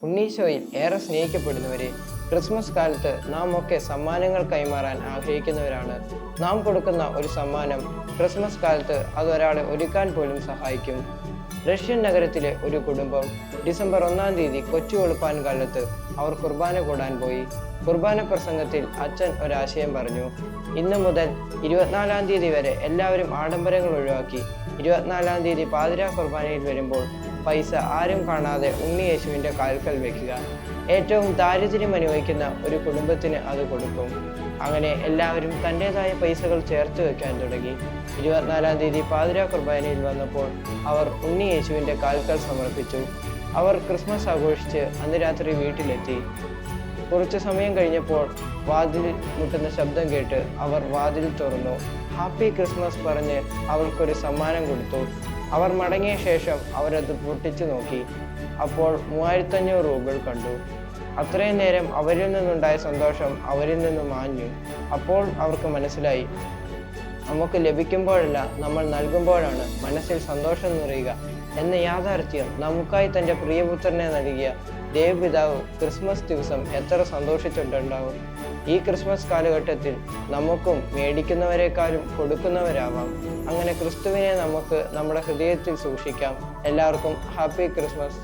ഉണ്ണീശോയിൽ ഏറെ സ്നേഹിക്കപ്പെടുന്നവരെ, ക്രിസ്മസ് കാലത്ത് നാം ഒക്കെ സമ്മാനങ്ങൾ കൈമാറാൻ ആഗ്രഹിക്കുന്നവരാണ്. നാം കൊടുക്കുന്ന ഒരു സമ്മാനം ക്രിസ്മസ് കാലത്ത് അതൊരാളെ ഒരുക്കാൻ പോലും സഹായിക്കും. റഷ്യൻ നഗരത്തിലെ ഒരു കുടുംബം ഡിസംബർ 1-ാം തീയതി കൊച്ചു വെളുപ്പാൻ കാലത്ത് അവർ കുർബാന കൂടാൻ പോയി. കുർബാന പ്രസംഗത്തിൽ അച്ഛൻ ഒരാശയം പറഞ്ഞു. ഇന്ന് മുതൽ 24-ാം തീയതി വരെ എല്ലാവരും ആഡംബരങ്ങൾ ഒഴിവാക്കി 24-ാം തീയതി പാതിരാ കുർബാനയിൽ വരുമ്പോൾ പൈസ ആരും കാണാതെ ഉണ്ണി യേശുവിൻ്റെ കാൽക്കൽ വെക്കുക. ഏറ്റവും ദാരിദ്ര്യം അനുഭവിക്കുന്ന ഒരു കുടുംബത്തിന് അത് കൊടുക്കും. അങ്ങനെ എല്ലാവരും തൻ്റെതായ പൈസകൾ ചേർത്ത് വെക്കാൻ തുടങ്ങി. 24-ാം തീയതി പാതിരാ കുർബാനയിൽ വന്നപ്പോൾ അവർ ഉണ്ണി യേശുവിൻ്റെ കാൽക്കൽ സമർപ്പിച്ചു. അവർ ക്രിസ്മസ് ആഘോഷിച്ച് അന്ന് രാത്രി വീട്ടിലെത്തി. കുറച്ചു സമയം കഴിഞ്ഞപ്പോൾ വാതിൽ മുട്ടുന്ന ശബ്ദം കേട്ട് അവർ വാതിൽ തുറന്നു. ഹാപ്പി ക്രിസ്മസ് പറഞ്ഞ് അവർക്കൊരു സമ്മാനം കൊടുത്തു. അവർ മടങ്ങിയ ശേഷം അവരത് പൊട്ടിച്ചു നോക്കി. അപ്പോൾ 3500 രൂപ കണ്ടു. അത്രയും നേരം അവരിൽ നിന്നുണ്ടായ സന്തോഷം അവരിൽ നിന്ന് മാഞ്ഞു. അപ്പോൾ അവർക്ക് മനസ്സിലായി, നമുക്ക് ലഭിക്കുമ്പോഴല്ല, നമ്മൾ നൽകുമ്പോഴാണ് മനസ്സിൽ സന്തോഷം നിറയുക എന്ന യാഥാർത്ഥ്യം നമുക്കായി തൻ്റെ പ്രിയപുത്രനെ നൽകിയ ദേവപിതാവ് ക്രിസ്മസ് ദിവസം എത്ര സന്തോഷിച്ചിട്ടുണ്ടാവും. ഈ ക്രിസ്മസ് കാലഘട്ടത്തിൽ നമുക്കും മേടിക്കുന്നവരെക്കാളും കൊടുക്കുന്നവരാവാം. അങ്ങനെ ക്രിസ്തുവിനെ നമുക്ക് നമ്മുടെ ഹൃദയത്തിൽ സൂക്ഷിക്കാം. എല്ലാവർക്കും ഹാപ്പി ക്രിസ്മസ്.